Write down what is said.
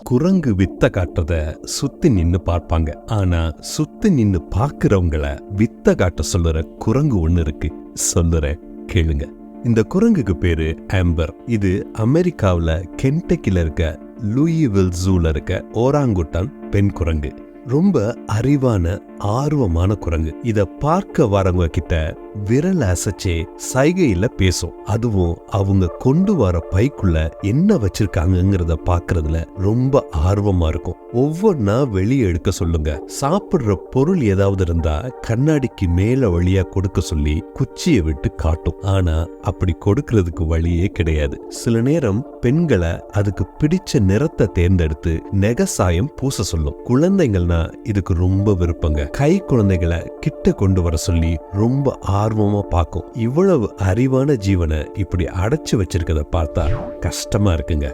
குரங்கு வித்த காட்டுறத சுத்தி நின்னு பார்ப்பாங்க. ஆனா சுத்தி நின்னு பாக்குறவங்கள வித்த காட்ட சொல்லுற குரங்கு ஒண்ணு இருக்கு. சொல்லுறேன், கேளுங்க. இந்த குரங்குக்கு பேரு ஆம்பர். இது அமெரிக்காவுல கென்டக்கில இருக்க லூயிவில் ஜூல இருக்க ஓராங்குட்டான் பெண் குரங்கு. ரொம்ப அறிவான ஆர்வமான குரங்கு. இத பார்க்க வரவங்க கிட்ட விரல் அசைச்சே சைகையில பேசும். அதுவும் அவங்க கொண்டு வர பைக்குள்ள என்ன வச்சிருக்காங்கிறத பாக்குறதுல ரொம்ப ஆர்வமா இருக்கும். ஒவ்வொன்னா வெளியே எடுக்க சொல்லுங்க. சாப்பிடுற பொருள் ஏதாவது இருந்தா கண்ணாடிக்கு மேல வழியா கொடுக்க சொல்லி குச்சியை விட்டு காட்டும். ஆனா அப்படி கொடுக்கறதுக்கு வழியே கிடையாது. சில நேரம் பெண்களை அதுக்கு பிடிச்ச நிறத்தை தேர்ந்தெடுத்து நெகசாயம் பூச சொல்லும். குழந்தைங்கள்னா இதுக்கு ரொம்ப விருப்பங்க. கை குழந்தைகளை கிட்ட கொண்டு வர சொல்லி ரொம்ப ஆர்வமா பார்க்கும். இவ்வளவு அறிவான ஜீவனை இப்படி அடைச்சு வச்சிருக்கத பார்த்தா கஷ்டமா இருக்குங்க.